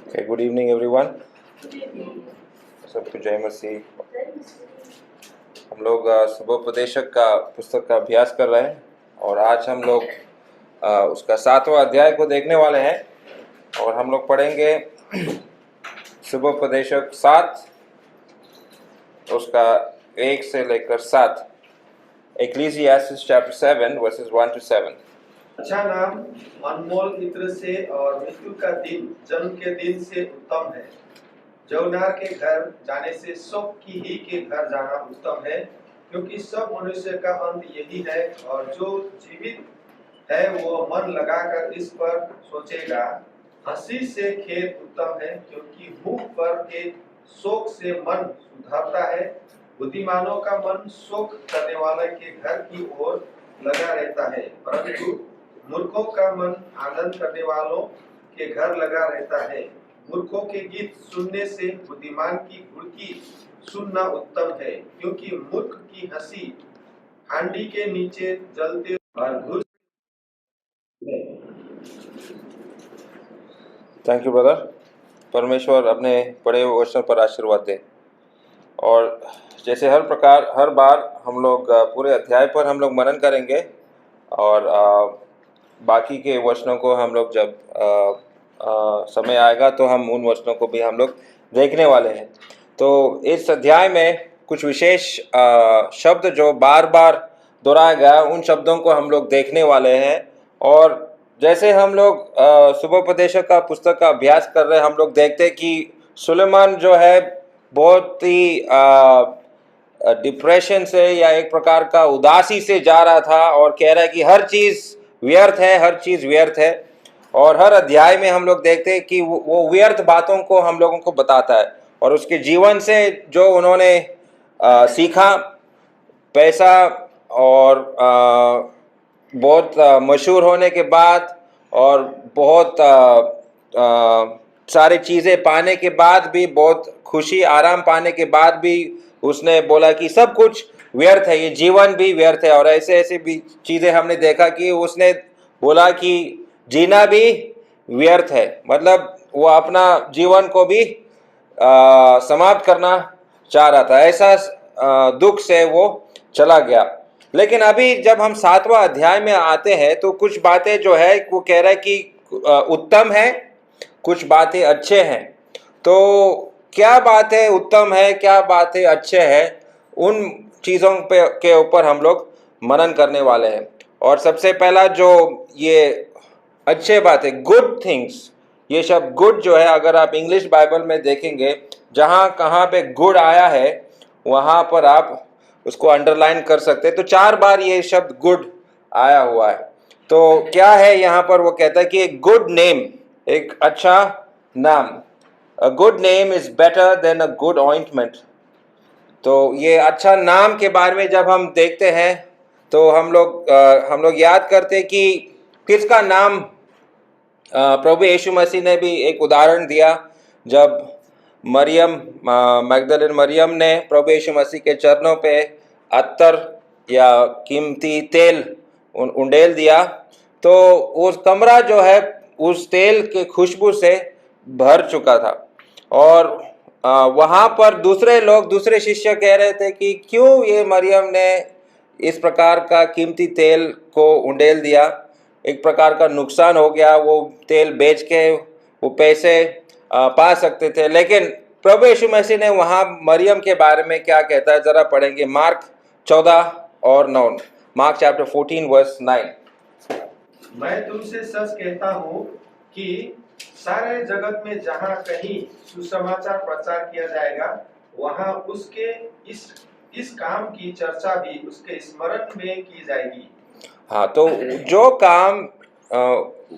Okay, good evening everyone. सबको जय मसीह। हम लोग सुबोपदेशक का पुस्तक का अभ्यास कर रहे हैं और आज हम लोग उसका 7वां अध्याय को देखने वाले हैं और हम लोग पढ़ेंगे सुबोपदेशक 7 उसका 1 से लेकर 7, Ecclesiastes chapter 7 verses 1 to 7। अच्छा नाम अनमोल इत्र से और मृत्यु का दिन जन्म के दिन से उत्तम है। जौनार के घर जाने से शोक की ही के घर जाना उत्तम है, क्योंकि सब मनुष्य का अंत यही है और जो जीवित है वो मन लगाकर इस पर सोचेगा। हंसी से खेत उत्तम है, क्योंकि मुख पर के शोक से मन सुधरता है। बुद्धिमानों का मन शोक करने वाले के घर की ओर लगा रहता है, परंतु मूर्खों का मन आनंद करने वालों के घर लगा रहता है। मूर्खों के गीत सुनने से बुद्धिमान की घुड़की सुनना उत्तम है, क्योंकि मूर्ख की हंसी हांडी के नीचे जलते और घुस। Thank you brother. परमेश्वर अपने पढ़े हुए वचन पर आशीर्वाद दे। और जैसे हर बार हम लोग पूरे अध्याय पर हम लोग मनन करेंगे और बाकी के वचनों को हम लोग जब समय आएगा तो हम उन वचनों को भी हम लोग देखने वाले हैं। तो इस अध्याय में कुछ विशेष शब्द जो बार बार दोहराया गया उन शब्दों को हम लोग देखने वाले हैं। और जैसे हम लोग सुबोपदेशक का पुस्तक का अभ्यास कर रहे हैं, हम लोग देखते हैं कि सुलेमान जो है बहुत ही डिप्रेशन से या एक प्रकार का उदासी से जा रहा था और कह रहा है कि हर चीज़ व्यर्थ है, हर चीज़ व्यर्थ है। और हर अध्याय में हम लोग देखते हैं कि वो व्यर्थ बातों को हम लोगों को बताता है और उसके जीवन से जो उन्होंने सीखा, पैसा और बहुत मशहूर होने के बाद और बहुत सारी चीज़ें पाने के बाद भी, बहुत खुशी आराम पाने के बाद भी उसने बोला कि सब कुछ व्यर्थ है, ये जीवन भी व्यर्थ है। और ऐसे ऐसे भी चीज़ें हमने देखा कि उसने बोला कि जीना भी व्यर्थ है, मतलब वो अपना जीवन को भी समाप्त करना चाह रहा था। ऐसा दुख से वो चला गया। लेकिन अभी जब हम 7वां अध्याय में आते हैं तो कुछ बातें जो है वो कह रहा है कि उत्तम है, कुछ बातें अच्छे हैं। तो क्या बात है उत्तम है, क्या बात है अच्छे है, उन चीज़ों पे के ऊपर हम लोग मनन करने वाले हैं। और सबसे पहला जो ये अच्छे बात है, गुड थिंग्स, ये शब्द गुड जो है अगर आप इंग्लिश बाइबल में देखेंगे जहाँ कहाँ पे गुड आया है वहाँ पर आप उसको अंडरलाइन कर सकते हैं। तो 4 बार ये शब्द गुड आया हुआ है। तो क्या है यहाँ पर, वो कहता है कि एक गुड नेम, एक अच्छा नाम, A good name is better than a good ointment। तो ये अच्छा नाम के बारे में जब हम देखते हैं तो हम लोग याद करते हैं कि किसका नाम प्रभु यीशु मसीह ने भी एक उदाहरण दिया। जब मैगदलेन मरियम ने प्रभु यीशु मसीह के चरणों पे अत्तर या कीमती तेल उंडेल दिया तो उस कमरा जो है उस तेल के खुशबू से भर चुका था। और वहाँ पर दूसरे शिष्य कह रहे थे कि क्यों ये मरियम ने इस प्रकार का कीमती तेल को उंडेल दिया, एक प्रकार का नुकसान हो गया, वो तेल बेच के वो पैसे पा सकते थे। लेकिन प्रभु यीशु मसीह ने वहाँ मरियम के बारे में क्या कहता है जरा पढ़ेंगे, मार्क 14 और 9, मार्क चैप्टर 14 वर्स 9। मैं तुमसे सच कहता हूँ कि सारे जगत में जहाँ कहीं सुसमाचार प्रचार किया जाएगा वहाँ उसके इस काम की चर्चा भी उसके स्मरण में की जाएगी। हाँ, तो जो काम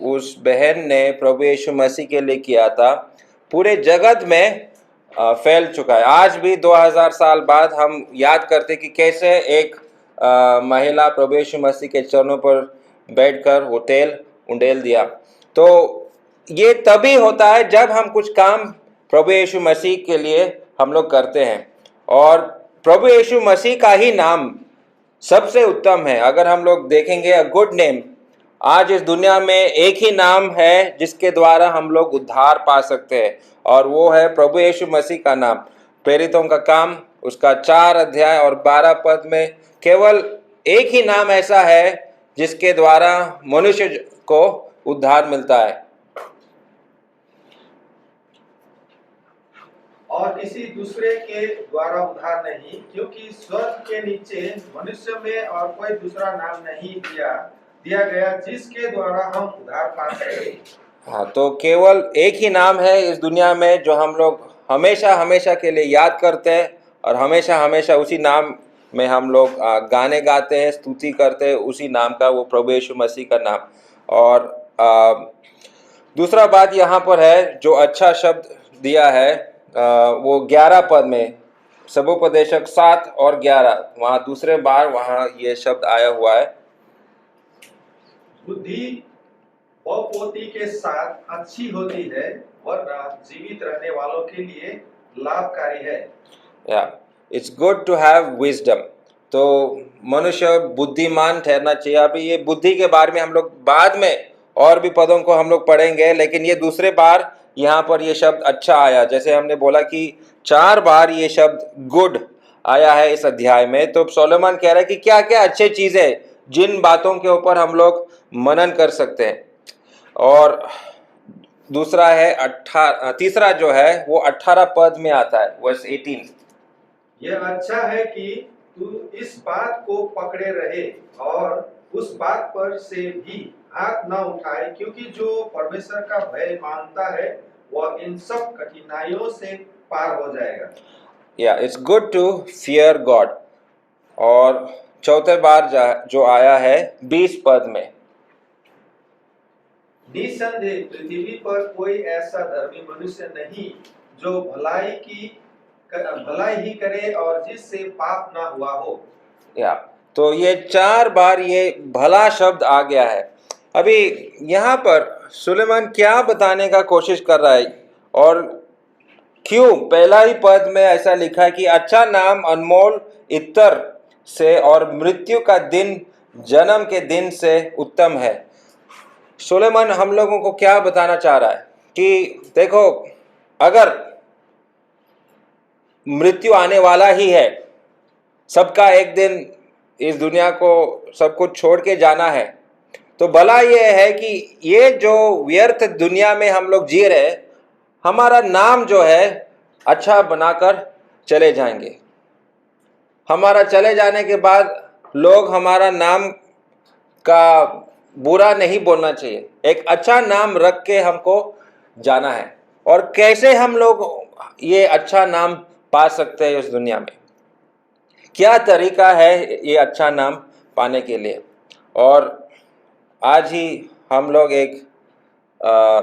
उस बहन ने प्रभु यीशु मसीह के लिए किया था पूरे जगत में फैल चुका है। आज भी 2000 साल बाद हम याद करते कि कैसे एक महिला प्रभु यीशु मसीह के चरणों पर बैठकर वो तेल उंडेल दिया। तो ये तभी होता है जब हम कुछ काम प्रभु यीशु मसीह के लिए हम लोग करते हैं। और प्रभु यीशु मसीह का ही नाम सबसे उत्तम है। अगर हम लोग देखेंगे अ गुड नेम, आज इस दुनिया में एक ही नाम है जिसके द्वारा हम लोग उद्धार पा सकते हैं, और वो है प्रभु यीशु मसीह का नाम। प्रेरितों का काम उसका 4 अध्याय और 12 पद में केवल एक ही नाम ऐसा है जिसके द्वारा मनुष्य को उद्धार मिलता है। और किसी दूसरे के द्वारा उद्धार नहीं, क्योंकि स्वर्ग के नीचे मनुष्य में और कोई दूसरा नाम नहीं दिया गया जिसके द्वारा हम उद्धार पा सके। हाँ, तो केवल एक ही नाम है इस दुनिया में जो हम लोग हमेशा हमेशा के लिए याद करते हैं, और हमेशा हमेशा उसी नाम में हम लोग गाने गाते हैं, स्तुति करते हैं, उसी नाम का, वो प्रभु यीशु मसीह का नाम। और दूसरा बात यहाँ पर है जो अच्छा शब्द दिया है, वो 11 पद में, सबोपदेशक 7 और 11, वहाँ दूसरे बार वहाँ ये शब्द आया हुआ है। बुद्धि बहुपोती के साथ अच्छी होती है, वरना जीवित रहने वालों के लिए लाभकारी है। या it's good to have wisdom. तो मनुष्य बुद्धिमान ठहरना चाहिए। अभी ये बुद्धि के बारे में हम लोग बाद में और भी पदों को हम लोग पढ़ेंगे, लेकिन ये दूसरे बार यहाँ पर ये शब्द अच्छा आया। जैसे हमने बोला कि 4 बार ये शब्द गुड आया है इस अध्याय में, तो सोलोमन कह रहा है कि क्या क्या अच्छे चीजें, जिन बातों के ऊपर हम लोग मनन कर सकते हैं। और दूसरा है तीसरा जो है वो 18 पद में आता है, वर्स 18। यह अच्छा है कि तू इस बात को पकड़े रहे और उस बात पर से भी हाथ न उठाए, क्योंकि जो परमेश्वर का भय मानता है वह इन सब कठिनाइयों से पार हो जाएगा। या it's good to fear God. और चौथे बार जो आया है 20 पद में, निसंदेह पृथ्वी पर कोई ऐसा धर्मी मनुष्य नहीं जो भलाई ही करे और जिससे पाप ना हुआ हो। या तो ये 4 बार ये भला शब्द आ गया है। अभी यहाँ पर सुलेमान क्या बताने का कोशिश कर रहा है, और क्यों पहला ही पद में ऐसा लिखा है कि अच्छा नाम अनमोल इत्तर से और मृत्यु का दिन जन्म के दिन से उत्तम है। सुलेमान हम लोगों को क्या बताना चाह रहा है कि देखो, अगर मृत्यु आने वाला ही है, सबका एक दिन इस दुनिया को सब कुछ छोड़ के जाना है, तो भला ये है कि ये जो व्यर्थ दुनिया में हम लोग जी रहे, हमारा नाम जो है अच्छा बनाकर चले जाएंगे। हमारा चले जाने के बाद लोग हमारा नाम का बुरा नहीं बोलना चाहिए, एक अच्छा नाम रख के हमको जाना है। और कैसे हम लोग ये अच्छा नाम पा सकते हैं इस दुनिया में, क्या तरीका है ये अच्छा नाम पाने के लिए। और आज ही हम लोग एक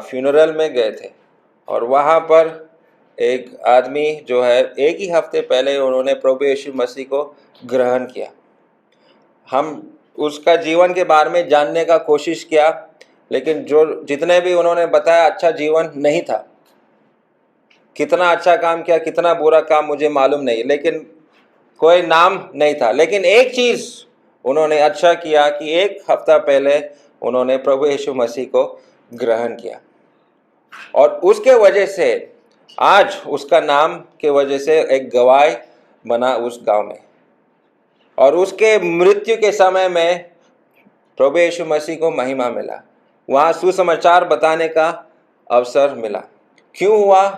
फ्यूनरल में गए थे, और वहाँ पर एक आदमी जो है एक ही हफ्ते पहले उन्होंने प्रभु यीशु मसीह को ग्रहण किया। हम उसका जीवन के बारे में जानने का कोशिश किया, लेकिन जितने भी उन्होंने बताया अच्छा जीवन नहीं था। कितना अच्छा काम किया, कितना बुरा काम मुझे मालूम नहीं, लेकिन कोई नाम नहीं था। लेकिन एक चीज़ उन्होंने अच्छा किया कि एक हफ्ता पहले उन्होंने प्रभु यीशु मसीह को ग्रहण किया, और उसके वजह से आज उसका नाम के वजह से एक गवाह बना उस गांव में। और उसके मृत्यु के समय में प्रभु यीशु मसीह को महिमा मिला, वहाँ सुसमाचार बताने का अवसर मिला। क्यों हुआ?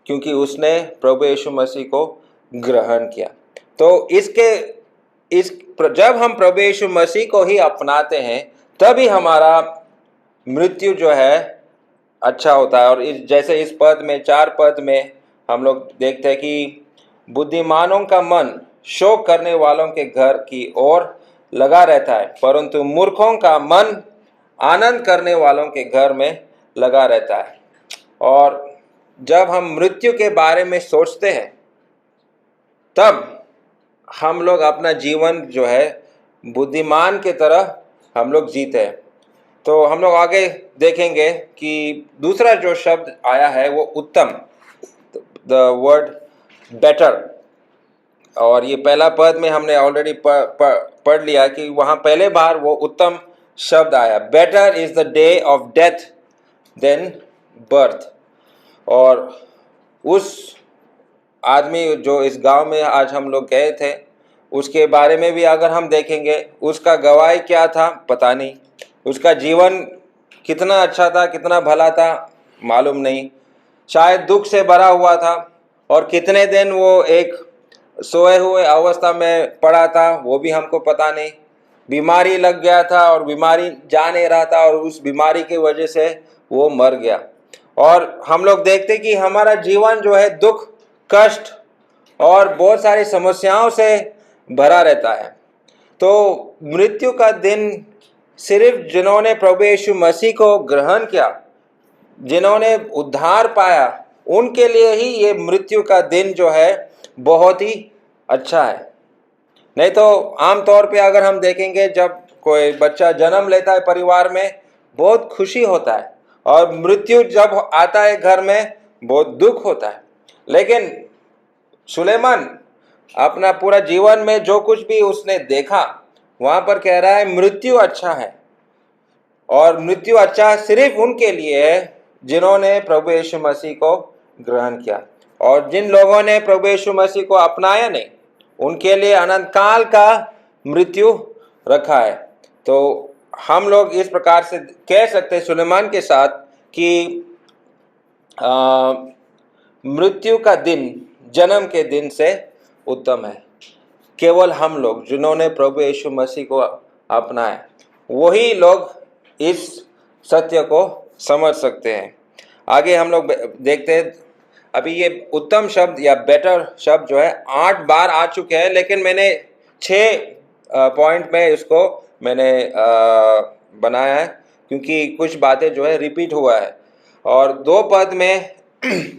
क्योंकि उसने प्रभु यीशु मसीह को ग्रहण किया। तो जब हम प्रभु यीशु मसीह को ही अपनाते हैं, तभी हमारा मृत्यु जो है अच्छा होता है। और जैसे इस पद में 4 पद में हम लोग देखते हैं कि बुद्धिमानों का मन शोक करने वालों के घर की ओर लगा रहता है, परंतु मूर्खों का मन आनंद करने वालों के घर में लगा रहता है। और जब हम मृत्यु के बारे में सोचते हैं, तब हम लोग अपना जीवन जो है बुद्धिमान के तरह हम लोग जीते हैं। तो हम लोग आगे देखेंगे कि दूसरा जो शब्द आया है वो उत्तम, द वर्ड बेटर। और ये पहला पद में हमने ऑलरेडी पढ़ लिया कि वहाँ पहले बार वो उत्तम शब्द आया, better is the day of death than birth. और उस आदमी जो इस गांव में आज हम लोग गए थे, उसके बारे में भी अगर हम देखेंगे, उसका गवाही क्या था पता नहीं, उसका जीवन कितना अच्छा था, कितना भला था मालूम नहीं, शायद दुख से भरा हुआ था, और कितने दिन वो एक सोए हुए अवस्था में पड़ा था वो भी हमको पता नहीं। बीमारी लग गया था और बीमारी जा नहीं रहा था, और उस बीमारी की वजह से वो मर गया। और हम लोग देखते कि हमारा जीवन जो है दुख, कष्ट और बहुत सारी समस्याओं से भरा रहता है। तो मृत्यु का दिन सिर्फ जिन्होंने प्रभु यीशु मसीह को ग्रहण किया, जिन्होंने उद्धार पाया, उनके लिए ही ये मृत्यु का दिन जो है बहुत ही अच्छा है। नहीं तो आमतौर पे अगर हम देखेंगे, जब कोई बच्चा जन्म लेता है परिवार में बहुत खुशी होता है, और मृत्यु जब आता है घर में बहुत दुख होता है। लेकिन सुलेमान अपना पूरा जीवन में जो कुछ भी उसने देखा, वहां पर कह रहा है मृत्यु अच्छा है, और मृत्यु अच्छा सिर्फ उनके लिए है जिन्होंने प्रभु यीशु मसीह को ग्रहण किया। और जिन लोगों ने प्रभु यीशु मसीह को अपनाया नहीं, उनके लिए अनंत काल का मृत्यु रखा है। तो हम लोग इस प्रकार से कह सकते हैं सुलेमान के साथ कि मृत्यु का दिन जन्म के दिन से उत्तम है। केवल हम लोग जिन्होंने प्रभु यीशु मसीह को अपनाया, वही लोग इस सत्य को समझ सकते हैं। आगे हम लोग देखते हैं, अभी ये उत्तम शब्द या बेटर शब्द जो है 8 बार आ चुके हैं, लेकिन मैंने 6 पॉइंट में इसको मैंने बनाया है, क्योंकि कुछ बातें जो है रिपीट हुआ है। और 2 पद में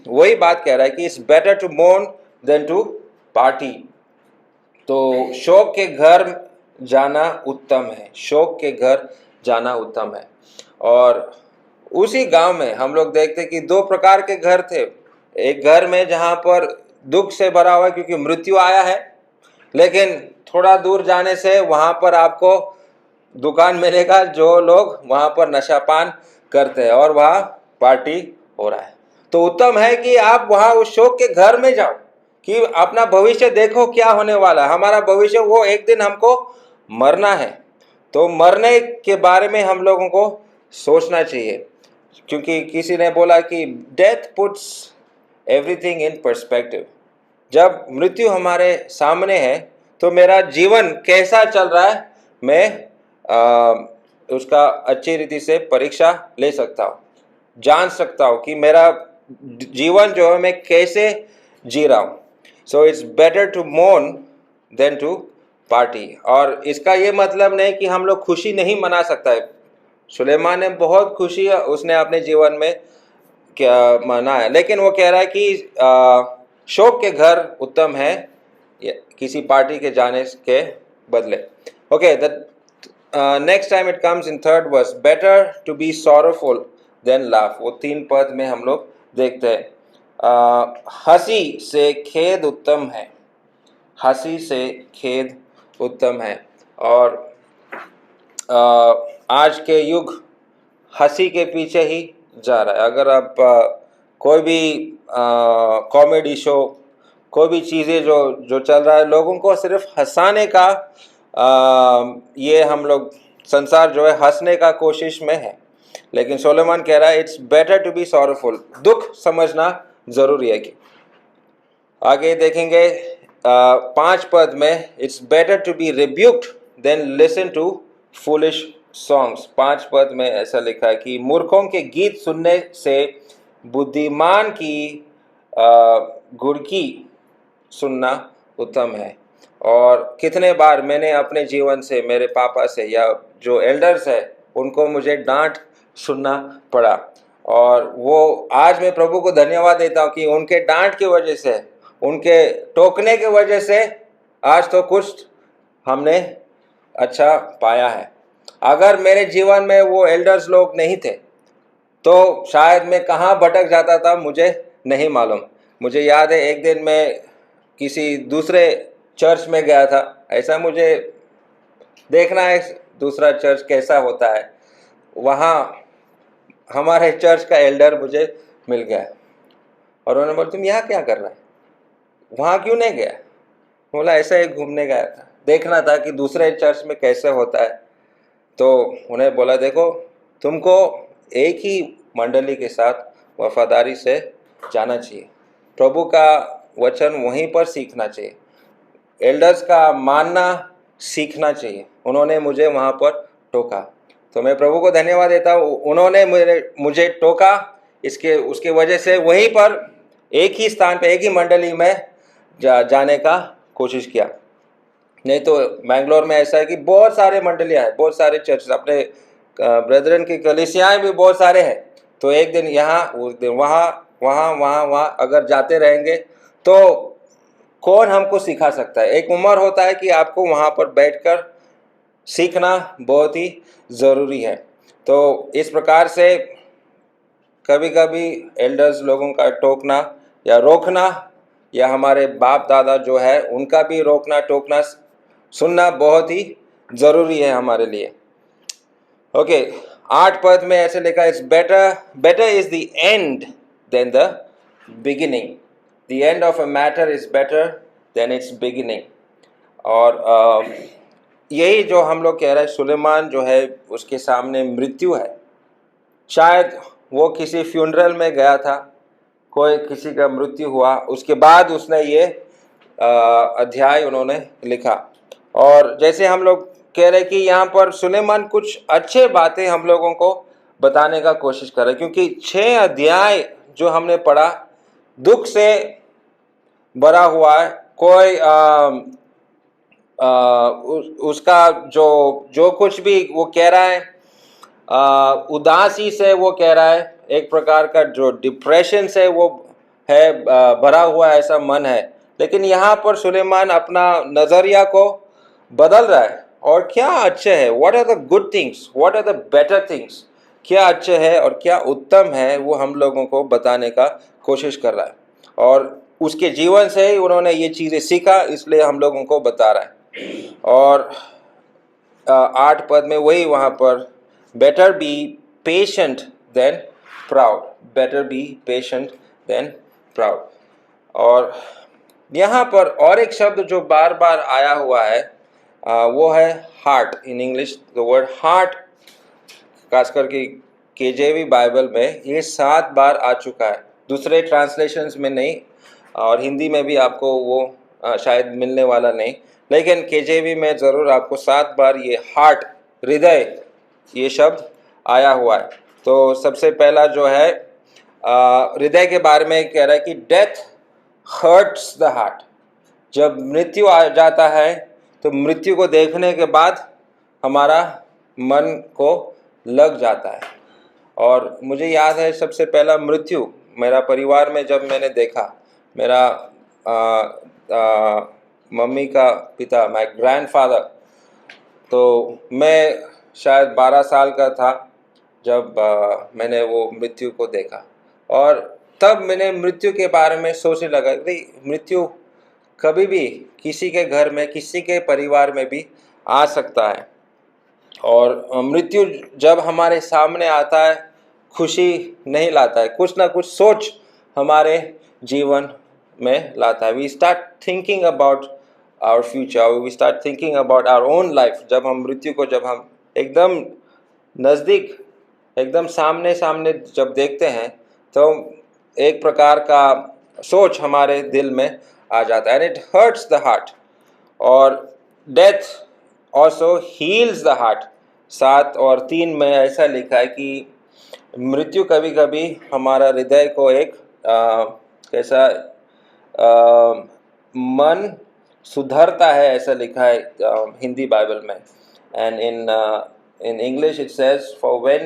वही बात कह रहा है कि it's better to mourn than to party. तो शोक के घर जाना उत्तम है, शोक के घर जाना उत्तम है। और उसी गांव में हम लोग देखते कि 2 प्रकार के घर थे। एक घर में जहां पर दुख से भरा हुआ है क्योंकि मृत्यु आया है, लेकिन थोड़ा दूर जाने से वहां पर आपको दुकान मिलेगा जो लोग वहां पर नशापान करते हैं और वहां पार्टी हो रहा है। तो उत्तम है कि आप वहां उस शोक के घर में जाओ, कि अपना भविष्य देखो क्या होने वाला है। हमारा भविष्य वो एक दिन हमको मरना है, तो मरने के बारे में हम लोगों को सोचना चाहिए, क्योंकि किसी ने बोला कि death puts everything in perspective. जब मृत्यु हमारे सामने है तो मेरा जीवन कैसा चल रहा है मैं उसका अच्छी रीति से परीक्षा ले सकता हूँ, जान सकता हूँ कि मेरा जीवन जो है मैं कैसे जी रहा हूँ। So it's better to mourn than to party. और इसका ये मतलब नहीं कि हम लोग खुशी नहीं मना सकता है। सुलेमान ने बहुत खुशी उसने अपने जीवन में क्या मनाया, लेकिन वो कह रहा है कि शोक के घर उत्तम है किसी पार्टी के जाने के बदले। Okay, the next time it comes in 3rd verse, better to be sorrowful than laugh. वो 3 पद में हम लोग देखते हैं हंसी से खेद उत्तम है, हंसी से खेद उत्तम है। और आज के युग हंसी के पीछे ही जा रहा है। अगर आप कोई भी कॉमेडी शो, कोई भी चीज़ें जो चल रहा है, लोगों को सिर्फ हंसाने का ये हम लोग संसार जो है हंसने का कोशिश में है। लेकिन सोलोमन कह रहा है it's better to be sorrowful, दुख समझना जरूरी है। कि आगे देखेंगे 5 पद में, it's better to be rebuked than listen to foolish songs. 5 पद में ऐसा लिखा है कि मूर्खों के गीत सुनने से बुद्धिमान की गुड़की सुनना उत्तम है। और कितने बार मैंने अपने जीवन से मेरे पापा से या जो एल्डर्स है उनको मुझे डांट सुनना पड़ा, और वो आज मैं प्रभु को धन्यवाद देता हूँ कि उनके डांट की वजह से, उनके टोकने की वजह से आज तो कुछ हमने अच्छा पाया है। अगर मेरे जीवन में वो एल्डर्स लोग नहीं थे तो शायद मैं कहाँ भटक जाता था मुझे नहीं मालूम। मुझे याद है एक दिन मैं किसी दूसरे चर्च में गया था, ऐसा मुझे देखना है दूसरा चर्च कैसा होता है। वहाँ हमारे चर्च का एल्डर मुझे मिल गया और उन्होंने बोला, तुम यहाँ क्या कर रहा है, वहाँ क्यों नहीं गया। बोला, ऐसा ही घूमने गया था, देखना था कि दूसरे चर्च में कैसे होता है। तो उन्हें बोला, देखो तुमको एक ही मंडली के साथ वफादारी से जाना चाहिए, प्रभु का वचन वहीं पर सीखना चाहिए, एल्डर्स का मानना सीखना चाहिए। उन्होंने मुझे वहाँ पर टोका, तो मैं प्रभु को धन्यवाद देता हूँ, उन्होंने मुझे टोका, इसके उसके वजह से वहीं पर एक ही स्थान पे एक ही मंडली में जाने का कोशिश किया। नहीं तो बैंगलोर में ऐसा है कि बहुत सारे मंडलियाँ हैं, बहुत सारे चर्च, अपने ब्रदरन की कलीसियाएँ भी बहुत सारे हैं। तो एक दिन यहाँ, उस दिन वहाँ, वहाँ वहाँ वहाँ अगर जाते रहेंगे तो कौन हमको सिखा सकता है। एक उम्र होता है कि आपको वहाँ पर बैठकर सीखना बहुत ही ज़रूरी है। तो इस प्रकार से कभी कभी एल्डर्स लोगों का टोकना या रोकना, या हमारे बाप दादा जो है उनका भी रोकना टोकना सुनना बहुत ही ज़रूरी है हमारे लिए। ओके, 8 पद में ऐसे लिखा है, it's better is the end than the beginning, the end of a matter is better than its beginning. और यही जो हम लोग कह रहे हैं, सुलेमान जो है उसके सामने मृत्यु है। शायद वो किसी फ्यूनरल में गया था, कोई किसी का मृत्यु हुआ, उसके बाद उसने ये अध्याय उन्होंने लिखा। और जैसे हम लोग कह रहे कि यहाँ पर सुलेमान कुछ अच्छे बातें हम लोगों को बताने का कोशिश कर रहे, क्योंकि 6 अध्याय जो हमने पढ़ा दुख से भरा हुआ है। कोई उसका जो कुछ भी वो कह रहा है, उदासी से वो कह रहा है, एक प्रकार का जो डिप्रेशन से वो है भरा हुआ ऐसा मन है। लेकिन यहाँ पर सुलेमान अपना नज़रिया को बदल रहा है, और क्या अच्छे है, what are the good things, what are the better things, क्या अच्छे है और क्या उत्तम है, वो हम लोगों को बताने का कोशिश कर रहा है। और उसके जीवन से ही उन्होंने ये चीज़ें सीखा, इसलिए हम लोगों को बता रहा है। और 8 पद में वही वहाँ पर, better be patient than proud, better be patient than proud. और यहाँ पर और एक शब्द जो बार बार आया हुआ है वो है heart. In English the word heart, खास करके केजेवी बाइबल में ये 7 बार आ चुका है, दूसरे ट्रांसलेशंस में नहीं, और हिंदी में भी आपको वो शायद मिलने वाला नहीं, लेकिन केजेवी में ज़रूर आपको 7 बार ये हार्ट, हृदय, ये शब्द आया हुआ है। तो सबसे पहला जो है हृदय के बारे में कह रहा है कि डेथ हर्ट्स द हार्ट। जब मृत्यु आ जाता है तो मृत्यु को देखने के बाद हमारा मन को लग जाता है। और मुझे याद है सबसे पहला मृत्यु मेरा परिवार में जब मैंने देखा, मेरा मम्मी का पिता, माय ग्रैंडफादर, तो मैं शायद 12 साल का था जब मैंने वो मृत्यु को देखा। और तब मैंने मृत्यु के बारे में सोचने लगा कि मृत्यु कभी भी किसी के घर में, किसी के परिवार में भी आ सकता है। और मृत्यु जब हमारे सामने आता है खुशी नहीं लाता है, कुछ ना कुछ सोच हमारे जीवन में लाता है। We start thinking about our future, we start thinking about our own life. जब हम मृत्यु को, जब हम एकदम नज़दीक, एकदम सामने सामने जब देखते हैं तो एक प्रकार का सोच हमारे दिल में आ जाता है, and it hurts the heart. और death also heals the heart. 7 और 3 में ऐसा लिखा है कि मृत्यु कभी कभी हमारा हृदय को एक कैसा मन सुधरता है, ऐसा लिखा है हिंदी बाइबल में। And in English it says, for when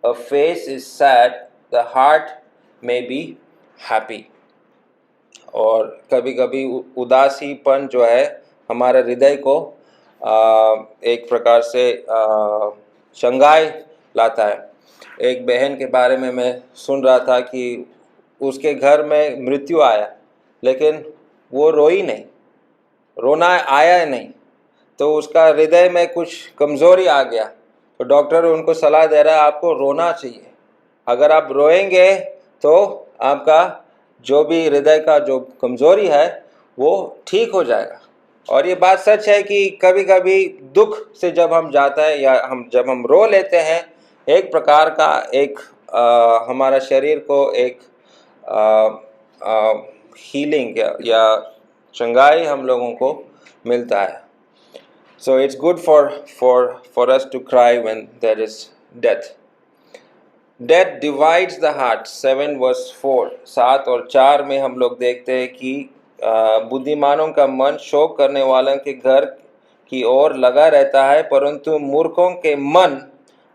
a face is sad the heart may be happy। और कभी कभी उदासीपन जो है हमारे हृदय को एक प्रकार से शंगाई लाता है। एक बहन के बारे में मैं सुन रहा था कि उसके घर में मृत्यु आया, लेकिन वो रोई नहीं, रोना आया नहीं, तो उसका हृदय में कुछ कमज़ोरी आ गया, तो डॉक्टर उनको सलाह दे रहा है आपको रोना चाहिए। अगर आप रोएंगे तो आपका जो भी हृदय का जो कमज़ोरी है वो ठीक हो जाएगा। और ये बात सच है कि कभी कभी दुख से जब हम जाता है या जब हम रो लेते हैं, एक प्रकार का एक हमारा शरीर को एक हीलिंग या चंगाई हम लोगों को मिलता है। So it's good for us to cry when there is death. Death divides the heart. 7 verse 4, 7 और 4 में हम लोग देखते हैं कि बुद्धिमानों का मन शोक करने वालों के घर की ओर लगा रहता है, परंतु मूर्खों के मन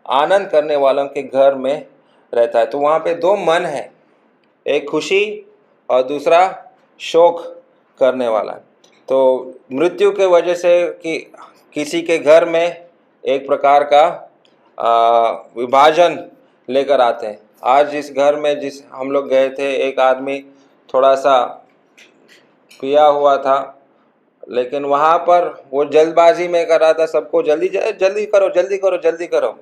आनंद करने वालों के घर में रहता है। तो वहाँ पे दो मन है, एक खुशी और दूसरा शोक करने वाला। तो मृत्यु के वजह से कि किसी के घर में एक प्रकार का विभाजन लेकर आते हैं। आज जिस घर में जिस हम लोग गए थे, एक आदमी थोड़ा सा पिया हुआ था, लेकिन वहाँ पर वो जल्दबाजी में कर रहा था, सबको जल्दी जल्दी करो जल्दी करो जल्दी करो,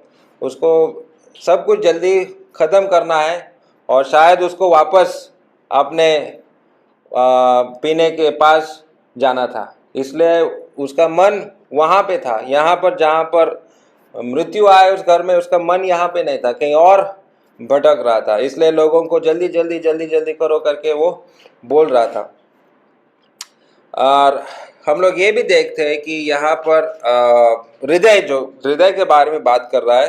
उसको सब कुछ जल्दी ख़त्म करना है और शायद उसको वापस अपने पीने के पास जाना था, इसलिए उसका मन वहाँ पे था। यहाँ पर जहाँ पर मृत्यु आए उस घर में उसका मन यहाँ पे नहीं था, कहीं और भटक रहा था, इसलिए लोगों को जल्दी जल्दी जल्दी जल्दी करो करके वो बोल रहा था। और हम लोग ये भी देखते हैं कि यहाँ पर हृदय जो हृदय के बारे में बात कर रहा है,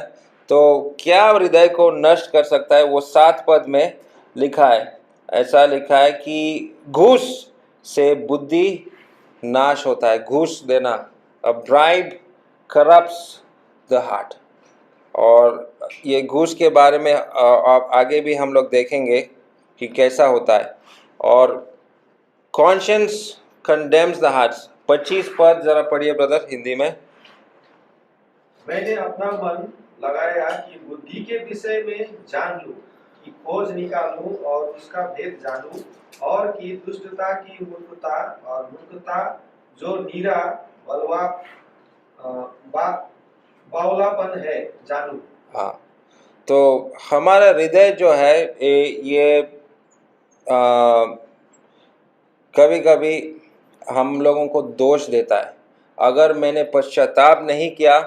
तो क्या हृदय को नष्ट कर सकता है, वो 7 पद में लिखा है। ऐसा लिखा है कि घूस से बुद्धि नाश होता है, घूस देना, अ ब्राइब करप्ट्स द हार्ट। और ये घूस के बारे में आगे भी हम लोग देखेंगे कि कैसा होता है। और कॉन्शियंस कंडेम्स द हार्ट, 25 पद जरा पढ़िए ब्रदर हिंदी में। मैंने अपना मन लगाया कि बुद्धि के विषय में जान लूं, कि खोज निकालूं और उसका भेद जानूं, और कि दुष्टता की मूर्खता और मूर्खता जो नीरा बलवा बावलापन है जानूं। हाँ, तो हमारा हृदय जो है ये कभी कभी हम लोगों को दोष देता है। अगर मैंने पश्चाताप नहीं किया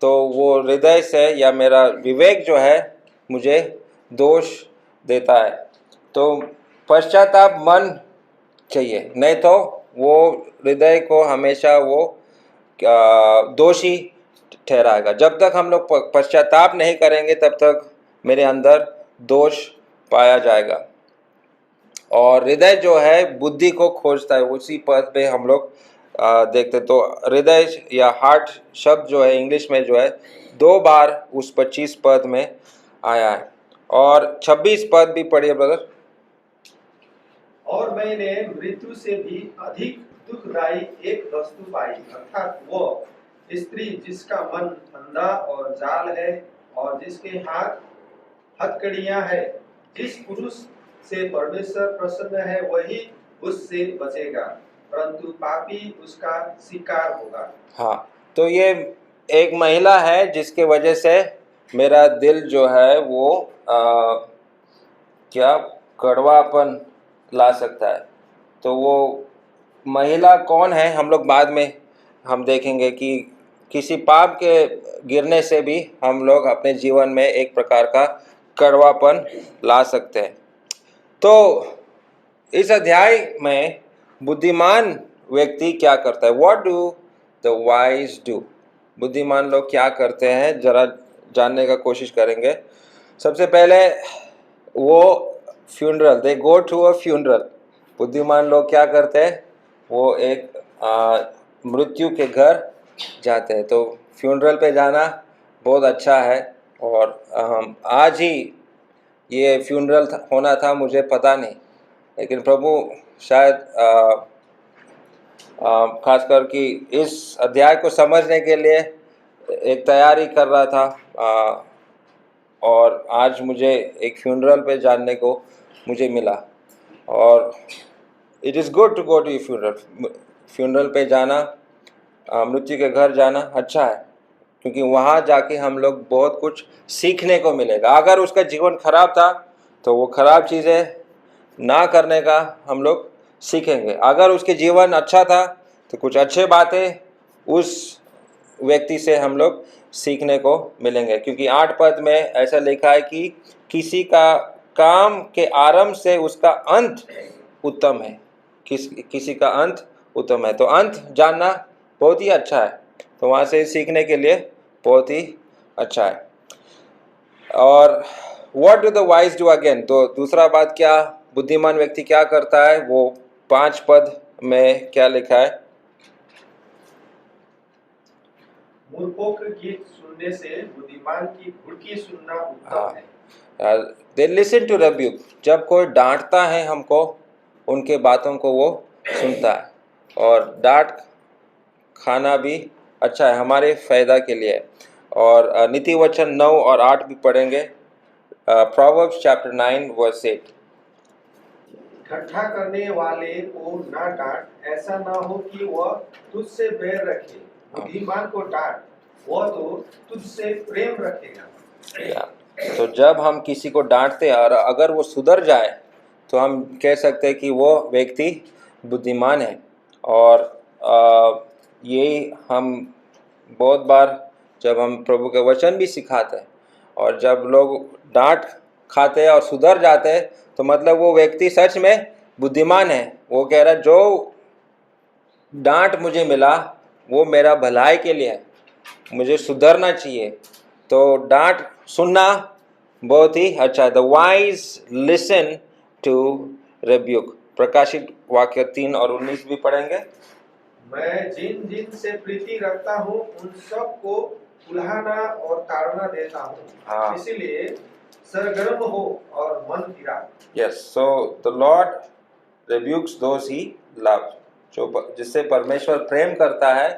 तो वो हृदय से या मेरा विवेक जो है मुझे दोष देता है। तो पश्चाताप मन चाहिए, नहीं तो वो हृदय को हमेशा वो दोषी ठहराएगा। जब तक हम लोग पश्चाताप नहीं करेंगे तब तक मेरे अंदर दोष पाया जाएगा। और हृदय जो है बुद्धि को खोजता है, उसी पद पे हम लोग देखते। तो हृदय या हार्ट शब्द जो है इंग्लिश में जो है 2 बार उस 25 पद में आया है। और 26 पद भी पढ़िए ब्रदर। और मैंने मृत्यु से भी अधिक दुखदायी एक वस्तु पाई, अर्थात वो स्त्री जिसका मन अंधा और जाल है और जिसके हाथ हथकड़ियां है। जिस पुरुष से परमेश्वर प्रसन्न है वही उससे बचेगा, परंतु पापी उसका शिकार होगा। हाँ, तो ये एक महिला है जिसके वजह से मेरा दिल जो है वो क्या कड़वापन ला सकता है। तो वो महिला कौन है हम लोग बाद में हम देखेंगे कि किसी पाप के गिरने से भी हम लोग अपने जीवन में एक प्रकार का कड़वापन ला सकते हैं। तो इस अध्याय में बुद्धिमान व्यक्ति क्या करता है, what do the wise do, बुद्धिमान लोग क्या करते हैं जरा जानने का कोशिश करेंगे। सबसे पहले वो funeral, they go to a funeral. बुद्धिमान लोग क्या करते हैं, वो एक मृत्यु के घर जाते हैं। तो फ्यूनरल पे जाना बहुत अच्छा है। और आज ही ये फ्यूनरल होना था, मुझे पता नहीं, लेकिन प्रभु शायद खासकर कि इस अध्याय को समझने के लिए एक तैयारी कर रहा था, और आज मुझे एक फ्यूनरल पे जानने को मुझे मिला। और it is good to go to funeral, funeral पे जाना मृत्यु के घर जाना अच्छा है, क्योंकि वहाँ जाके हम लोग बहुत कुछ सीखने को मिलेगा। अगर उसका जीवन खराब था तो वो खराब चीज़ें ना करने का हम लोग सीखेंगे। अगर उसके जीवन अच्छा था तो कुछ अच्छे बातें उस व्यक्ति से हम लोग सीखने को मिलेंगे, क्योंकि 8 पद में ऐसा लिखा है कि किसी का काम के आरंभ से उसका अंत उत्तम है। किसी का अंत उत्तम है, तो अंत जानना बहुत ही अच्छा है, तो वहाँ से सीखने के लिए बहुत ही अच्छा है। और what do the wise do again, तो दूसरा बात क्या बुद्धिमान व्यक्ति क्या करता है, वो 5 पद में क्या लिखा है? मूर्खों के गीत सुनने से बुद्धिमान की घुड़की सुनना उत्तम है। दे लिसन टू रिब्यूक, जब कोई डांटता है हमको, उनके बातों को वो सुनता है, और डांट खाना भी अच्छा है, हमारे फायदा के लिए। और नीति वचन 9 और 8 भी पढ़ेंगे। Proverbs chapter 9 verse 8। ठट्ठा करने वाले को ना डांट, ऐसा ना हो कि वह तुझसे बैर रखे। बुद्धिमान को डांट, वह तो तुझसे प्रेम रखेगा। तो जब हम किसी को डांटते हैं और अगर वो सुधर जाए तो हम कह सकते हैं कि वो व्यक्ति बुद्धिमान है। और यही हम बहुत बार जब हम प्रभु के वचन भी सिखाते हैं और जब लोग डांट खाते हैं और सुधर जाते हैं, तो मतलब वो व्यक्ति सच में बुद्धिमान है। वो कह रहा है जो डांट मुझे मिला वो मेरा भलाई के लिए है, मुझे सुधरना चाहिए। तो डांट सुनना बहुत ही अच्छा है। The wise listen to rebuke. प्रकाशित वाक्य 3 और 19 भी पढ़ेंगे। मैं जिन जिन से प्रीति रखता हूँ उन सब को उल्हाना और ताड़ना देता हूँ। हाँ। इसीलिए सरगर्म हो और मन फिरा। Yes, so the Lord rebukes those he loves। जो जिससे परमेश्वर प्रेम करता है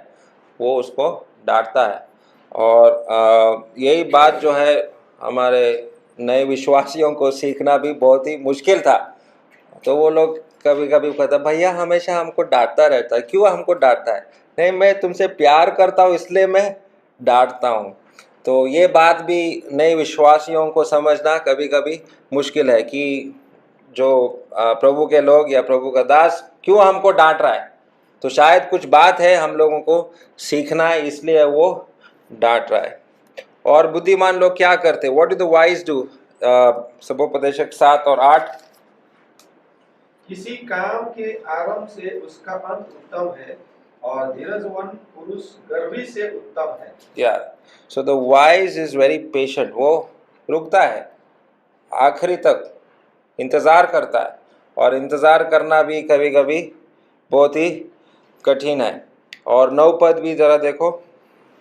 वो उसको डांटता है। और यही बात जो है हमारे नए विश्वासियों को सीखना भी बहुत ही मुश्किल था। तो वो लोग कभी कभी कहता भैया हमेशा हमको डांटता रहता है, क्यों हमको डांटता है? नहीं, मैं तुमसे प्यार करता हूँ इसलिए मैं डांटता हूँ। तो ये बात भी नए विश्वासियों को समझना कभी कभी मुश्किल है कि जो प्रभु के लोग या प्रभु का दास क्यों हमको डांट रहा है। तो शायद कुछ बात है हम लोगों को सीखना है, इसलिए वो डांट रहा है। और बुद्धिमान लोग क्या करते, what do the wise do? सबोपदेशक 7 और 8। किसी काम के आरंभ से उसका अंत उत्तम है और धीरजवान पुरुष गर्वी से उत्तम है। या so the wise is very patient, वो रुकता है, आखिरी तक इंतज़ार करता है। और इंतज़ार करना भी कभी कभी बहुत ही कठिन है। और 9 पद भी ज़रा देखो।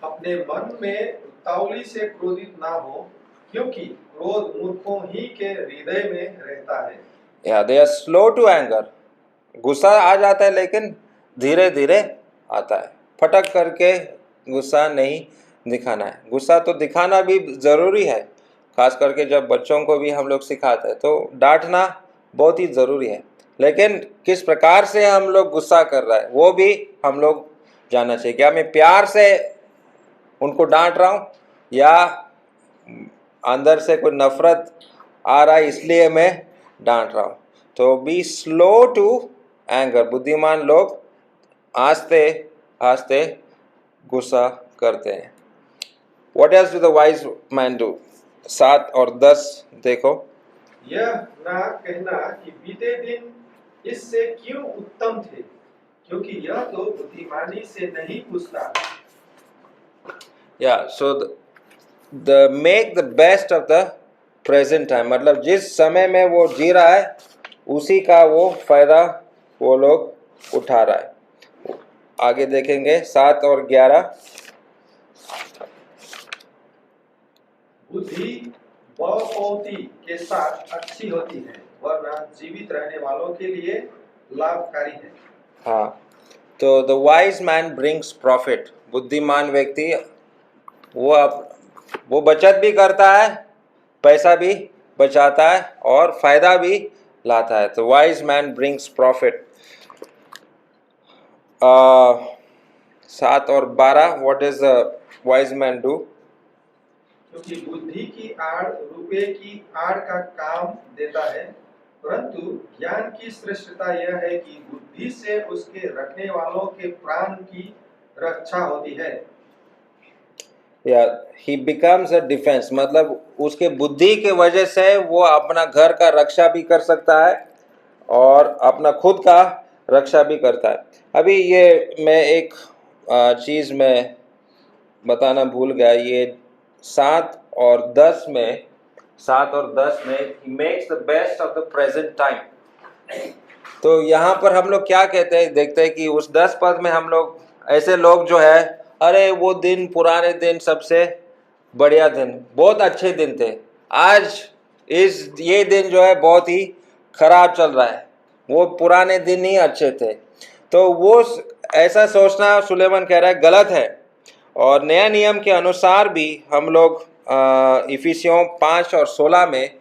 अपने मन में उतावली से क्रोधित ना हो, क्योंकि क्रोध मूर्खों ही के हृदय में रहता है। या they are slow to anger, गुस्सा आ जाता है लेकिन धीरे धीरे आता है। फटक करके गुस्सा नहीं दिखाना है। गुस्सा तो दिखाना भी ज़रूरी है, खास करके जब बच्चों को भी हम लोग सिखाते हैं तो डांटना बहुत ही ज़रूरी है। लेकिन किस प्रकार से हम लोग गुस्सा कर रहा है वो भी हम लोग जानना चाहिए। क्या मैं प्यार से उनको डांट रहा हूँ या अंदर से कोई नफरत आ रहा है इसलिए मैं डांट रहा हूँ? तो बी स्लो टू एंगर। बुद्धिमान लोग आस्ते आस्ते गुस्सा करते हैं। What else do the wise man do? 7 और 10 देखो। यह ना कहना कि बीते दिन इससे क्यों उत्तम थे, क्योंकि यह तो बुद्धिमानी से नहीं पूछता। Yeah, so the make the best of the present time, मतलब जिस समय में वो जी रहा है उसी का वो फायदा वो लोग उठा रहा है। आगे देखेंगे 7 और 11। बुद्धि बहुपौती के साथ अच्छी होती है, वरना जीवित रहने वालों के लिए लाभकारी है। हाँ, तो the wise man brings profit. बुद्धिमान व्यक्ति वो बचत भी करता है, पैसा भी बचाता है और फायदा भी लाता है। तो वाइज मैन ब्रिंग्स प्रॉफिट। 7 और 12, what is the wise man do? क्योंकि बुद्धि की आड़ रुपये की आड़ का काम देता है, परंतु ज्ञान की श्रेष्ठता यह है कि बुद्धि से उसके रखने वालों के प्राण की रक्षा होती है। या ही बिकम्स अ डिफेंस, मतलब उसके बुद्धि के वजह से वो अपना घर का रक्षा भी कर सकता है और अपना खुद का रक्षा भी करता है। अभी ये मैं एक चीज़ में बताना भूल गया, ये 7 और 10 में, 7 और 10 में he makes the best of the present time। तो यहाँ पर हम लोग क्या कहते हैं, देखते हैं कि उस 10 पद में हम लोग ऐसे लोग जो है, अरे वो दिन, पुराने दिन सबसे बढ़िया दिन, बहुत अच्छे दिन थे, आज ये दिन जो है बहुत ही खराब चल रहा है, वो पुराने दिन ही अच्छे थे। तो वो ऐसा सोचना सुलेमान कह रहा है गलत है। और नया नियम के अनुसार भी हम लोग इफिसियों 5 और 16 में,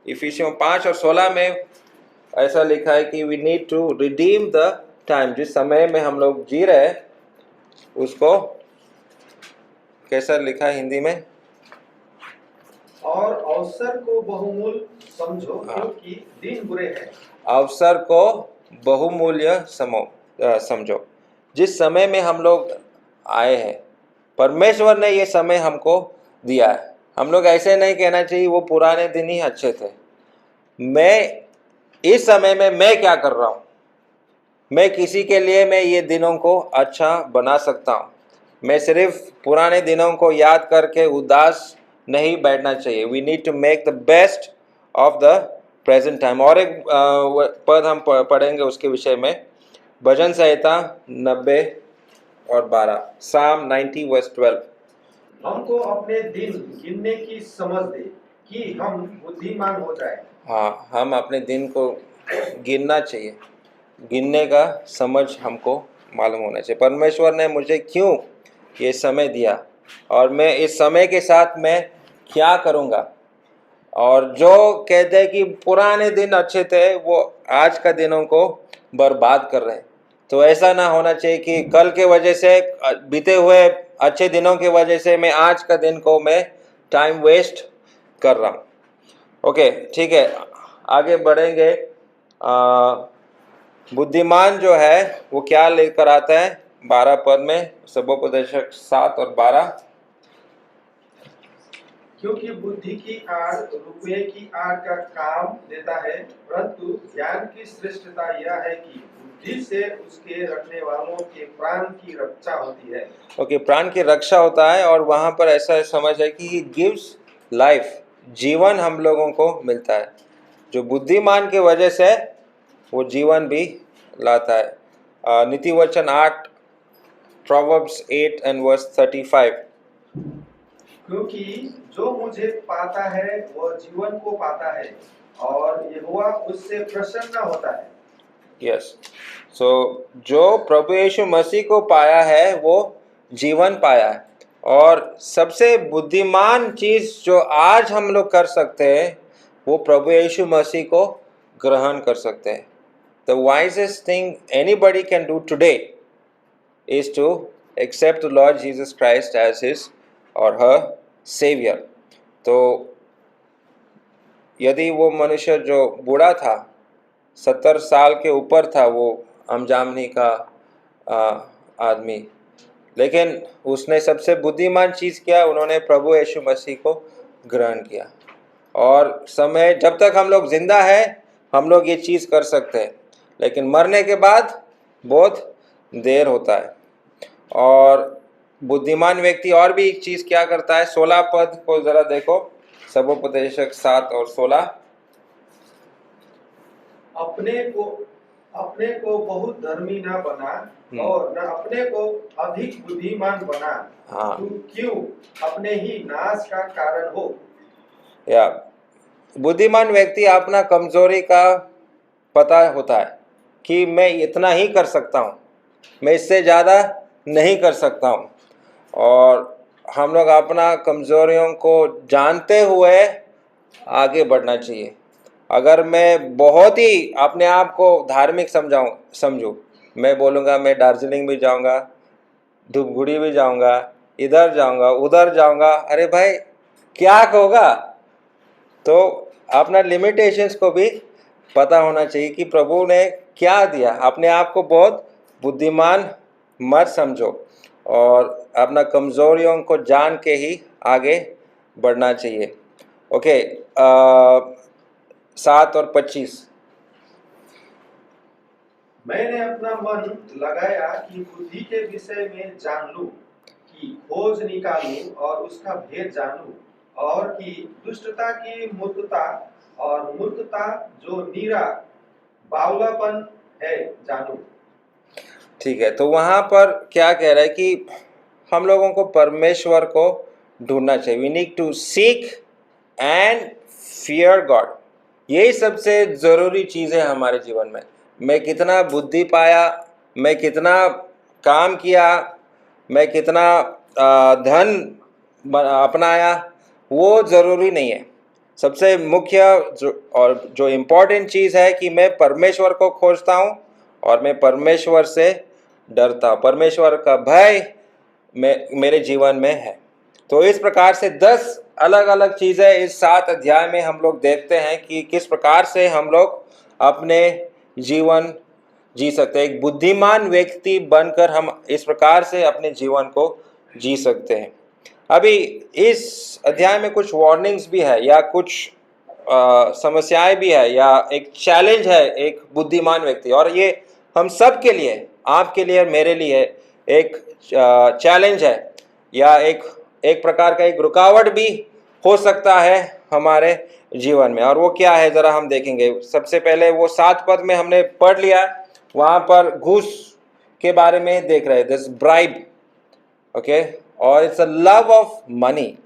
इफिसियों 5 और 16 में ऐसा लिखा है कि we need to redeem the time. जिस समय में हम लोग जी रहे हैं उसको कैसा लिखा है हिंदी में? और अवसर को बहुमूल्य समझो, हाँ। क्योंकि दिन बुरे हैं। अवसर को बहुमूल्य समझो। जिस समय में हम लोग आए हैं, परमेश्वर ने ये समय हमको दिया है। हम लोग ऐसे नहीं कहना चाहिए वो पुराने दिन ही अच्छे थे। मैं इस समय में मैं क्या कर रहा हूँ, मैं किसी के लिए मैं ये दिनों को अच्छा बना सकता हूँ। मैं सिर्फ पुराने दिनों को याद करके उदास नहीं बैठना चाहिए। We need to make the best of the present time. और एक पद हम पढ़ेंगे उसके विषय में, भजन संहिता 90 और 12, साम 90 वर्स 12। हमको अपने दिन गिनने की समझ दे कि हम बुद्धिमान हो जाए। हाँ, हम अपने दिन को गिनना चाहिए, गिनने का समझ हमको मालूम होना चाहिए। परमेश्वर ने मुझे क्यों ये समय दिया और मैं इस समय के साथ मैं क्या करूँगा। और जो कहते हैं कि पुराने दिन अच्छे थे, वो आज का दिनों को बर्बाद कर रहे हैं। तो ऐसा ना होना चाहिए कि कल के वजह से, बीते हुए अच्छे दिनों के वजह से मैं आज का दिन को मैं टाइम वेस्ट कर रहा हूँ। ओके, ठीक है, आगे बढ़ेंगे। बुद्धिमान जो है वो क्या लेकर आता है 12 पद में, सबोपदेशक 7 और 12। क्योंकि बुद्धि की आड़ रुपये की आड़ का काम देता है, परंतु ज्ञान की श्रेष्ठता यह है कि बुद्धि से उसके रखने वालों के प्राण की रक्षा होती है। ओके, प्राण की रक्षा होता है। और वहां पर ऐसा समझ है कि गिव्स लाइफ, जीवन हम लोगों को मिलता है। जो बुद्धिमान के वजह से वो जीवन भी लाता है। नीति वचन 8, प्रोवर्ब्स 8 एंड वर्स 35। क्योंकि जो मुझे पाता है वह जीवन को पाता है, और यहोवा उससे प्रसन्न होता है। यस, सो जो प्रभु यीशु मसीह को पाया है वो जीवन पाया है। और सबसे बुद्धिमान चीज जो आज हम लोग कर सकते हैं वो प्रभु यीशु मसीह को ग्रहण कर सकते हैं। The wisest thing anybody can do today is to accept the Lord Jesus Christ as his or her savior। तो यदि वो मनुष्य जो बूढ़ा था, 70 साल के ऊपर था, वो अमजामनी का आदमी, लेकिन उसने सबसे बुद्धिमान चीज़ किया, उन्होंने प्रभु यीशु मसीह को ग्रहण किया। और समय जब तक हम लोग जिंदा है हम लोग ये चीज़ कर सकते हैं, लेकिन मरने के बाद बहुत देर होता है। और बुद्धिमान व्यक्ति और भी एक चीज़ क्या करता है, 16 पद को ज़रा देखो, सबोपदेशक 7 और 16। अपने को बहुत धर्मी न बना और न अपने को अधिक बुद्धिमान बना। हाँ। तू क्यों अपने ही नाश का कारण हो। या बुद्धिमान व्यक्ति अपना कमजोरी का पता होता है कि मैं इतना ही कर सकता हूँ, मैं इससे ज़्यादा नहीं कर सकता हूँ। और हम लोग अपना कमजोरियों को जानते हुए आगे बढ़ना चाहिए। अगर मैं बहुत ही अपने आप को धार्मिक समझूँ, मैं बोलूँगा मैं दार्जिलिंग भी जाऊँगा, धूपगुड़ी भी जाऊंगा, इधर जाऊंगा, उधर जाऊंगा, अरे भाई क्या होगा? तो अपना लिमिटेशंस को भी पता होना चाहिए कि प्रभु ने क्या दिया। अपने आप को बहुत बुद्धिमान मत समझो और अपना कमजोरियों को जान के ही आगे बढ़ना चाहिए। ओके, 7 और 25। मैंने अपना मन लगाया कि बुद्धि के विषय में जान लूं, कि खोज निकालूं और उसका भेद जानूं, और कि दुष्टता की मूर्खता और मूर्खता जो नीरा बावलापन है जानूं। ठीक है, तो वहाँ पर क्या कह रहा है कि हम लोगों को परमेश्वर को ढूंढना चाहिए। We need to seek and fear God. यही सबसे ज़रूरी चीज़ है हमारे जीवन में। मैं कितना बुद्धि पाया, मैं कितना काम किया, मैं कितना धन अपनाया, वो ज़रूरी नहीं है। सबसे मुख्य जो इम्पोर्टेंट चीज़ है कि मैं परमेश्वर को खोजता हूँ और मैं परमेश्वर से डरता हूँ। परमेश्वर का भय मेरे जीवन में है। तो इस प्रकार से 10 अलग अलग चीज़ें इस 7 अध्याय में हम लोग देखते हैं कि किस प्रकार से हम लोग अपने जीवन जी सकते हैं। एक बुद्धिमान व्यक्ति बनकर हम इस प्रकार से अपने जीवन को जी सकते हैं। अभी इस अध्याय में कुछ वार्निंग्स भी है या कुछ समस्याएं भी है या एक चैलेंज है एक बुद्धिमान व्यक्ति, और ये हम सब के लिए, आपके लिए और मेरे लिए एक चैलेंज है या एक प्रकार का एक रुकावट भी हो सकता है हमारे जीवन में। और वो क्या है जरा हम देखेंगे। सबसे पहले वो 7 पद में हमने पढ़ लिया, वहां पर घूस के बारे में देख रहे, दिस ब्राइब, ओके, और it's a love of money.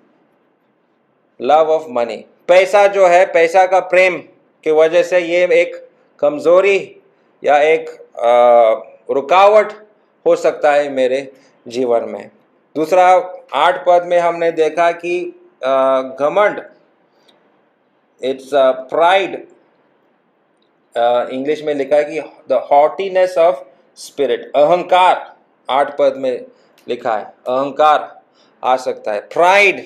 Love of money, पैसा जो है, पैसा का प्रेम की वजह से ये एक कमजोरी या एक रुकावट हो सकता है मेरे जीवन में। दूसरा 8 पद में हमने देखा कि घमंड, इट्स प्राइड, इंग्लिश में लिखा है कि द हॉटीनेस ऑफ स्पिरिट, अहंकार। 8 पद में लिखा है अहंकार आ सकता है। Pride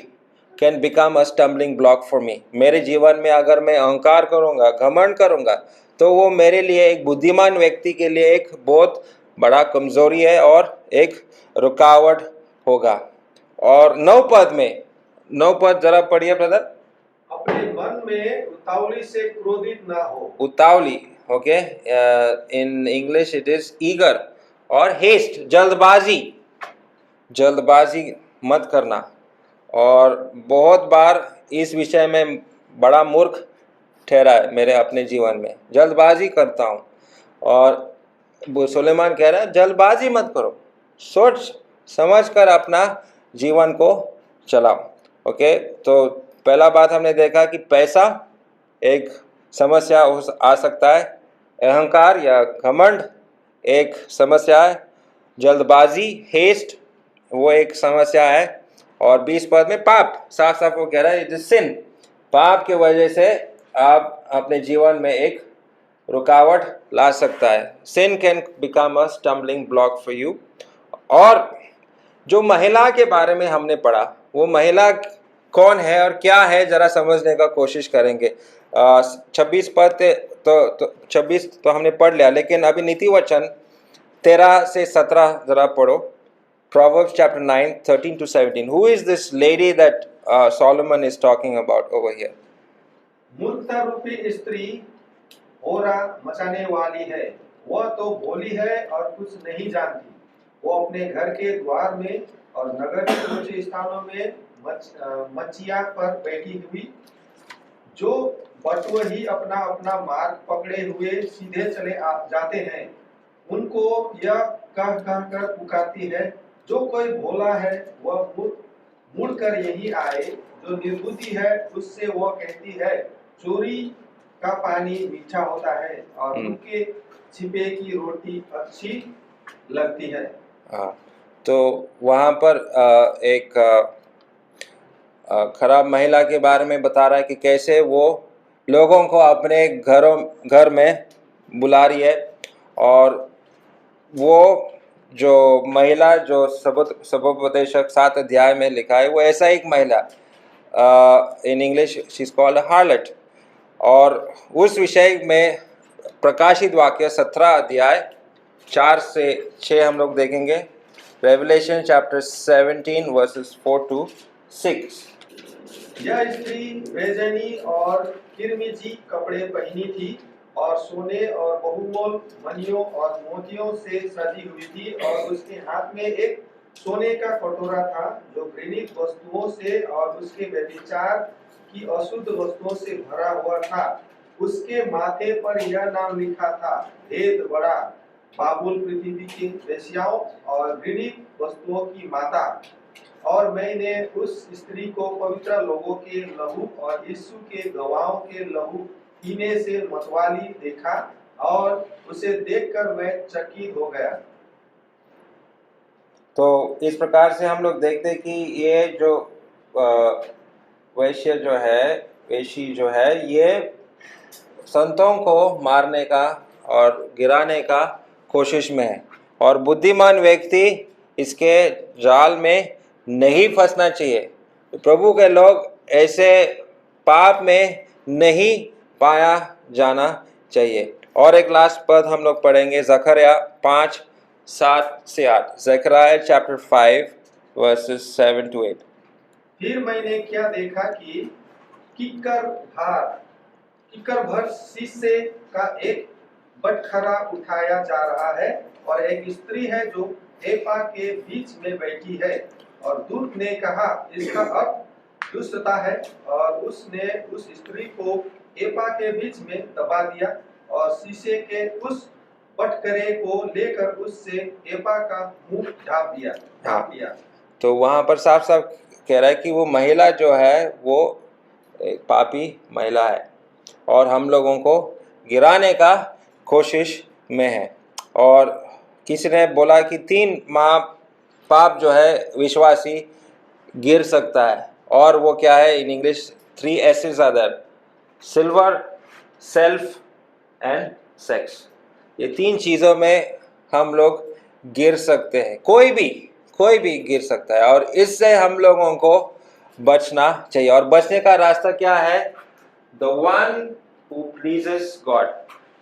can become a stumbling block for me. मेरे जीवन में अगर मैं अहंकार करूंगा, घमंड करूंगा, तो वो मेरे लिए, एक बुद्धिमान व्यक्ति के लिए एक बहुत बड़ा कमजोरी है और एक रुकावट होगा। और 9 पद में, 9 पद जरा पढ़िए ब्रदर। अपने मन में उतावली से क्रोधित ना हो। उतावली, okay, in English it is eager, और हेस्ट, जल्दबाजी, जल्दबाजी मत करना। और बहुत बार इस विषय में बड़ा मूर्ख ठहरा है मेरे अपने जीवन में, जल्दबाजी करता हूँ। और सुलेमान कह रहा है जल्दबाजी मत करो, सोच समझ कर अपना जीवन को चलाओ। ओके, तो पहला बात हमने देखा कि पैसा एक समस्या आ सकता है, अहंकार या घमंड एक समस्या है, जल्दबाजी, हेस्ट, वो एक समस्या है। और 20 पद में पाप, साफ साफ वो कह रहा है इट इज सिन। पाप के वजह से आप अपने जीवन में एक रुकावट ला सकता है। Sin can become a stumbling block for you. और जो महिला के बारे में हमने पढ़ा, वो महिला कौन है और क्या है, जरा समझने का कोशिश करेंगे। 26 पद तो 26 तो हमने पढ़ लिया, लेकिन अभी नीति वचन 13 से 17 जरा पढ़ो। Proverbs chapter 9, 13 to 17. Who is this lady that Solomon is talking about over here? मूर्खता रूपी स्त्री होरा मचाने वाली है, वह तो भोली है और कुछ नहीं जानती। वो अपने घर के द्वार में और नगर के ऊंचे स्थानों में मचिया पर बैठी हुई, जो बटुए ही अपना अपना मार्ग पकड़े हुए सीधे चले जाते हैं, उनको यह कह कह कर पुकारती है, जो कोई भोला है वह मुड़कर यही आए, जो निर्बुद्धि है उससे वह कहती है, चोरी का पानी मीठा होता है और उनके छिपे की रोटी अच्छी लगती है। हाँ, तो वहाँ पर एक खराब महिला के बारे में बता रहा है कि कैसे वो लोगों को अपने घर में बुला रही है, और वो जो महिला जो सबोपदेशक 7 अध्याय में लिखा है वो ऐसा एक महिला, in English she is called हार्लट। और उस विषय में प्रकाशित वाक्य 17 अध्याय 4 से 6 हम लोग देखेंगे। Revelation chapter 17 versus 4 to 6। यह स्त्री बेजनी और किरमिजी कपड़े पहनी थी और सोने और बहुमूल्य मणियों और मोतियों से सजी हुई थी, और उसके हाथ में एक सोने का कटोरा था जो घृणित वस्तुओं से और उसके व्यभिचार की अशुद्ध वस्तुओं से भरा हुआ था। उसके माथे पर यह नाम लिखा था, भेद बड़ा, बाबुल पृथ्वी की वेश्याओं और घृणित वस्तुओं की माता। और मैंने उस स्त्री को पवित्र लोगों के लहू और यीशु के गवाहों के लहू पीने से मतवाली देखा, और उसे देखकर मैं चकित हो गया। तो इस प्रकार से हम लोग देखते कि ये जो वैश्य जो है, वेशी जो है, ये संतों को मारने का और गिराने का कोशिश में है, और बुद्धिमान व्यक्ति इसके जाल में नहीं फंसना चाहिए। प्रभु के लोग ऐसे पाप में नहीं पाया जाना चाहिए। और एक लास्ट पद हम लोग पढ़ेंगे, जकरिया 5:7 से 8। जकरिया चैप्टर 5 वर्सेस 7 to 8। फिर मैंने क्या देखा कि किक्कर भर शीशे का एक बटखरा उठाया जा रहा है, और एक स्त्री है जो एपा के बीच में बैठी है। और दूत ने कहा, इसका अर्थ दुष्टता है। और उसने उस स्त्री को एपा के बीच में दबा दिया और शीशे के उस बटखरे को लेकर उससे एपा का मुंह ढांप दिया। तो वहाँ पर साफ साफ कह रहा है कि वो महिला जो है वो एक पापी महिला है और हम लोगों को गिराने का कोशिश में है। और किसी ने बोला कि 3 पाप जो है विश्वासी गिर सकता है, और वो क्या है, in English 3 S's are there, silver, self and sex. ये 3 चीज़ों में हम लोग गिर सकते हैं, कोई भी गिर सकता है, और इससे हम लोगों को बचना चाहिए। और बचने का रास्ता क्या है? The one who pleases God,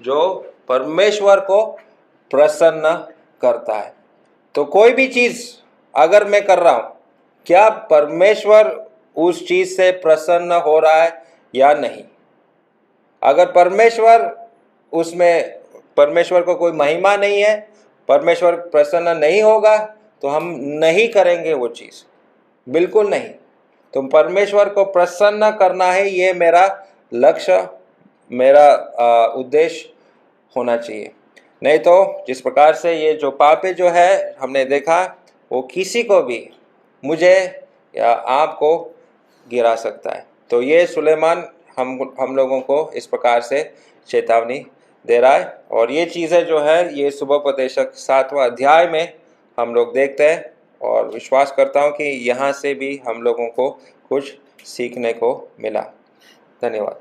जो परमेश्वर को प्रसन्न करता है। तो कोई भी चीज अगर मैं कर रहा हूं, क्या परमेश्वर उस चीज से प्रसन्न हो रहा है या नहीं? अगर परमेश्वर को कोई महिमा नहीं है, परमेश्वर प्रसन्न नहीं होगा, तो हम नहीं करेंगे वो चीज, बिल्कुल नहीं। तो परमेश्वर को प्रसन्न करना है, ये मेरा लक्ष्य, मेरा उद्देश्य होना चाहिए। नहीं तो जिस प्रकार से ये जो पापे जो है हमने देखा, वो किसी को भी, मुझे या आपको गिरा सकता है। तो ये सुलेमान हम लोगों को इस प्रकार से चेतावनी दे रहा है। और ये चीज़ें जो है ये सुबोपदेशक 7वां अध्याय में हम लोग देखते हैं, और विश्वास करता हूँ कि यहाँ से भी हम लोगों को कुछ सीखने को मिला। धन्यवाद।